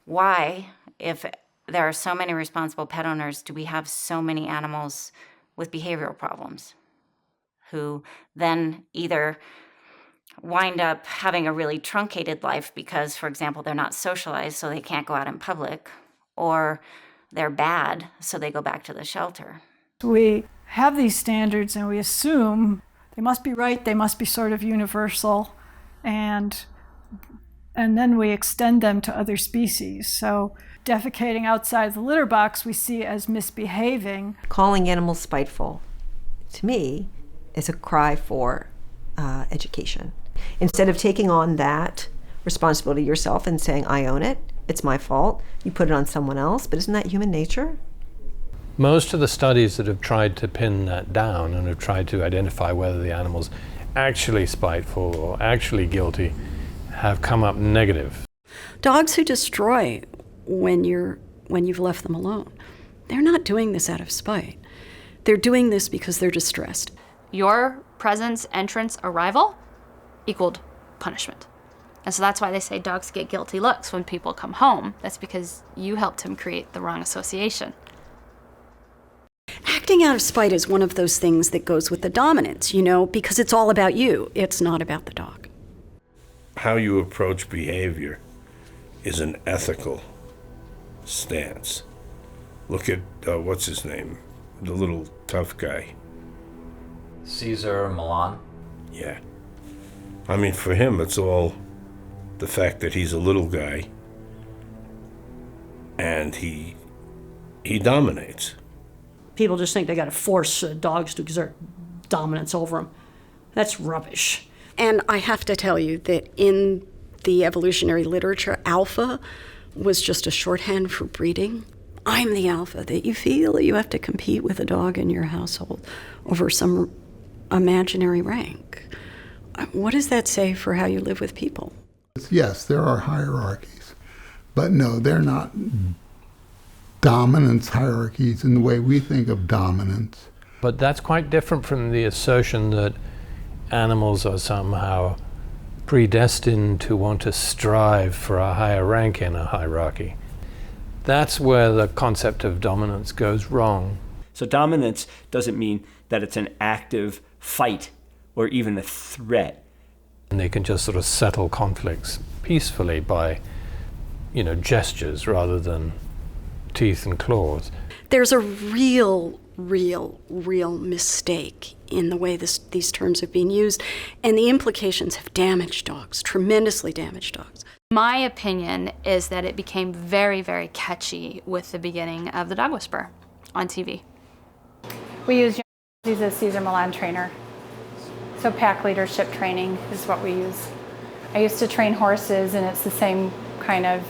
Why, if there are so many responsible pet owners, do we have so many animals with behavioral problems who then either wind up having a really truncated life because, for example, they're not socialized, so they can't go out in public, or they're bad, so they go back to the shelter? We have these standards and we assume they must be right, they must be sort of universal, and then we extend them to other species. So defecating outside the litter box we see as misbehaving. Calling animals spiteful, to me, is a cry for education. Instead of taking on that responsibility yourself and saying, I own it, it's my fault, you put it on someone else, but isn't that human nature? Most of the studies that have tried to pin that down and have tried to identify whether the animal's actually spiteful or actually guilty have come up negative. Dogs who destroy when you've left them alone, they're not doing this out of spite. They're doing this because they're distressed. Your presence, entrance, arrival equaled punishment. And so that's why they say dogs get guilty looks when people come home. That's because you helped him create the wrong association. Acting out of spite is one of those things that goes with the dominance, because it's all about you. It's not about the dog. How you approach behavior is an ethical stance. Look at, what's his name? The little tough guy. Cesar Millan. Yeah. I mean, for him, it's all the fact that he's a little guy and he dominates. People just think they got to force dogs to exert dominance over them. That's rubbish. And I have to tell you that in the evolutionary literature, alpha was just a shorthand for breeding. I'm the alpha that you feel you have to compete with a dog in your household over some imaginary rank. What does that say for how you live with people? Yes, there are hierarchies, but no, they're not dominance hierarchies in the way we think of dominance. But that's quite different from the assertion that animals are somehow predestined to want to strive for a higher rank in a hierarchy. That's where the concept of dominance goes wrong. So dominance doesn't mean that it's an active fight or even a threat. And they can just sort of settle conflicts peacefully by, gestures rather than teeth and claws. There's a real mistake in the way these terms have been used, and the implications have damaged dogs, tremendously damaged dogs. My opinion is that it became very, very catchy with the beginning of the Dog Whisperer on TV. We use he's a Cesar Millan trainer. So pack leadership training is what we use. I used to train horses, and it's the same kind of.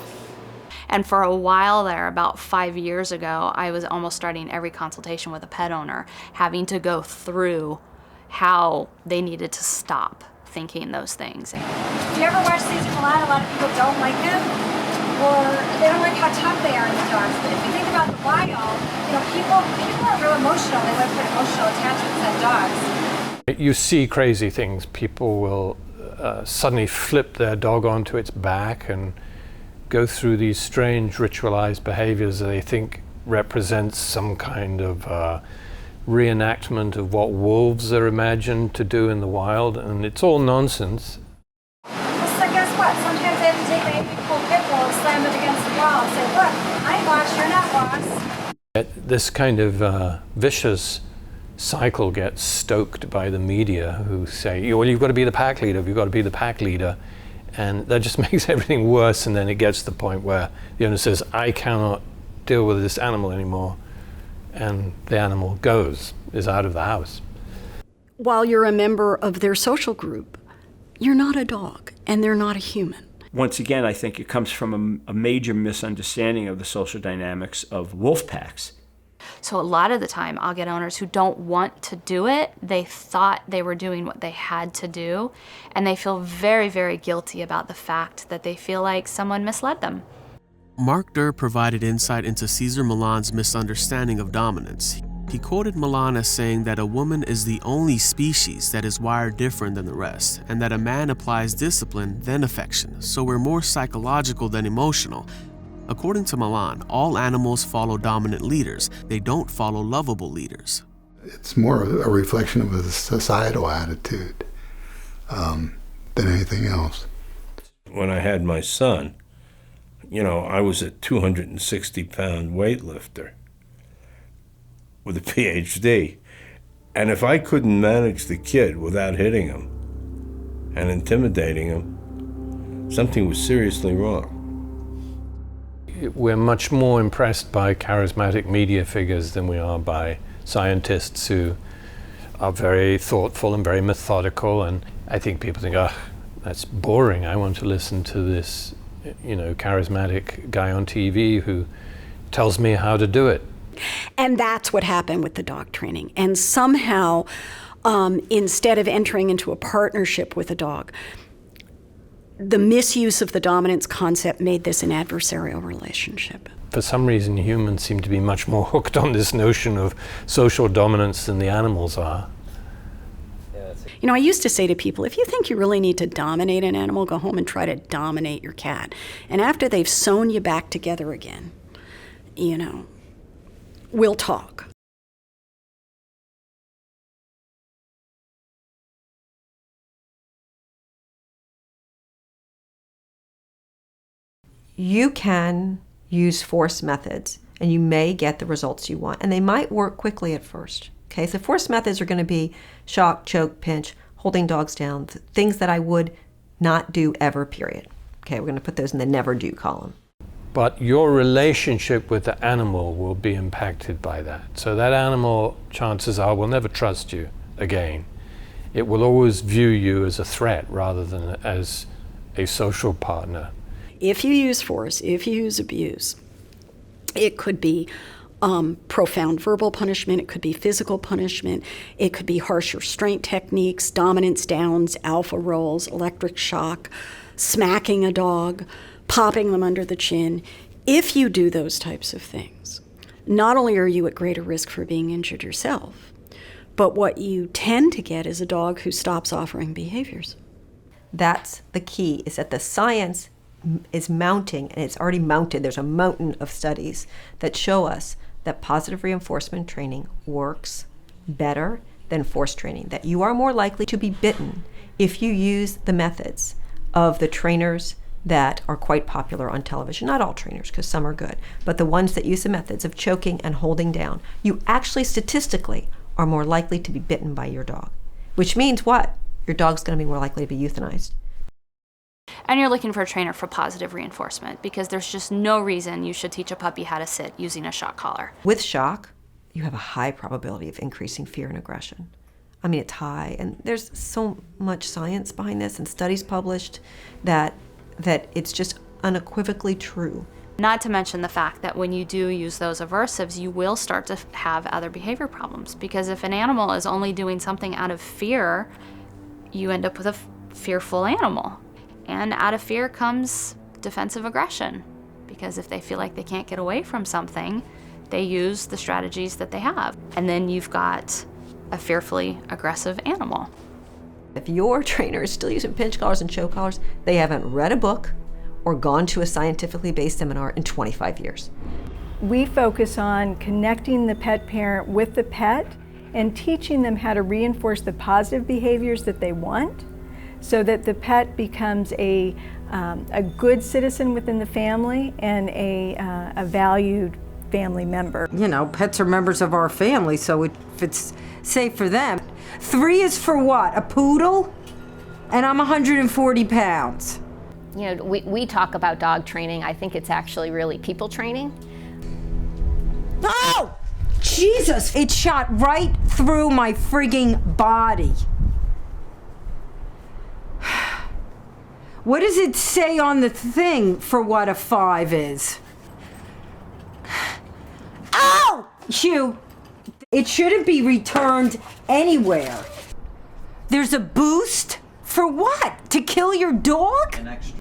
And for a while there, about 5 years ago, I was almost starting every consultation with a pet owner, having to go through how they needed to stop thinking those things. If you ever watch Cesar Millan, a lot of people don't like him, or they don't like how tough they are in the dogs. But if you think about the wild, people are real emotional. They want to put emotional attachments on dogs. You see crazy things. People will suddenly flip their dog onto its back and go through these strange ritualized behaviors that they think represents some kind of reenactment of what wolves are imagined to do in the wild, and it's all nonsense. Well, so guess what? Sometimes I have to take my 8-week-old pit bull and slam it against the wall and say, look, I'm boss, you're not boss. This kind of vicious cycle gets stoked by the media, who say, well, you've got to be the pack leader, and that just makes everything worse. And then it gets to the point where the owner says, I cannot deal with this animal anymore, and the animal is out of the house. While you're a member of their social group, you're not a dog, and they're not a human. Once again, I think it comes from a major misunderstanding of the social dynamics of wolf packs. So a lot of the time, I'll get owners who don't want to do it. They thought they were doing what they had to do, and they feel very, very guilty about the fact that they feel like someone misled them. Mark Durr provided insight into Cesar Millan's misunderstanding of dominance. He quoted Millan as saying that a woman is the only species that is wired different than the rest, and that a man applies discipline, then affection, so we're more psychological than emotional. According to Millan, all animals follow dominant leaders. They don't follow lovable leaders. It's more a reflection of a societal attitude than anything else. When I had my son, I was a 260-pound weightlifter with a PhD. And if I couldn't manage the kid without hitting him and intimidating him, something was seriously wrong. We're much more impressed by charismatic media figures than we are by scientists who are very thoughtful and very methodical. And I think people think, that's boring. I want to listen to this, charismatic guy on TV who tells me how to do it. And that's what happened with the dog training. And somehow, instead of entering into a partnership with a dog, the misuse of the dominance concept made this an adversarial relationship. For some reason, humans seem to be much more hooked on this notion of social dominance than the animals are. I used to say to people, if you think you really need to dominate an animal, go home and try to dominate your cat. And after they've sewn you back together again, we'll talk. You can use force methods, and you may get the results you want, and they might work quickly at first. Okay, so force methods are going to be shock, choke, pinch, holding dogs down, things that I would not do ever, period. Okay, we're going to put those in the never do column. But your relationship with the animal will be impacted by that. So that animal, chances are, will never trust you again. It will always view you as a threat rather than as a social partner. If you use force, if you use abuse, it could be profound verbal punishment, it could be physical punishment, it could be harsh restraint techniques, dominance downs, alpha rolls, electric shock, smacking a dog, popping them under the chin. If you do those types of things, not only are you at greater risk for being injured yourself, but what you tend to get is a dog who stops offering behaviors. That's the key, is that the science is mounting, and it's already mounted. There's a mountain of studies that show us that positive reinforcement training works better than force training, that you are more likely to be bitten if you use the methods of the trainers that are quite popular on television. Not all trainers, because some are good, but the ones that use the methods of choking and holding down, you actually statistically are more likely to be bitten by your dog, which means what? Your dog's going to be more likely to be euthanized. And you're looking for a trainer for positive reinforcement, because there's just no reason you should teach a puppy how to sit using a shock collar. With shock, you have a high probability of increasing fear and aggression. I mean, it's high, and there's so much science behind this and studies published that it's just unequivocally true. Not to mention the fact that when you do use those aversives, you will start to have other behavior problems, because if an animal is only doing something out of fear, you end up with a fearful animal. And out of fear comes defensive aggression, because if they feel like they can't get away from something, they use the strategies that they have. And then you've got a fearfully aggressive animal. If your trainer is still using pinch collars and choke collars, they haven't read a book or gone to a scientifically based seminar in 25 years. We focus on connecting the pet parent with the pet and teaching them how to reinforce the positive behaviors that they want, so that the pet becomes a good citizen within the family and a valued family member. Pets are members of our family, so if it's safe for them. 3 is for what? A poodle? And I'm 140 pounds. We talk about dog training. I think it's actually really people training. Oh! Jesus! It shot right through my frigging body. What does it say on the thing for what a 5 is? Ow! Shoot! It shouldn't be returned anywhere. There's a boost? For what? To kill your dog? An extra.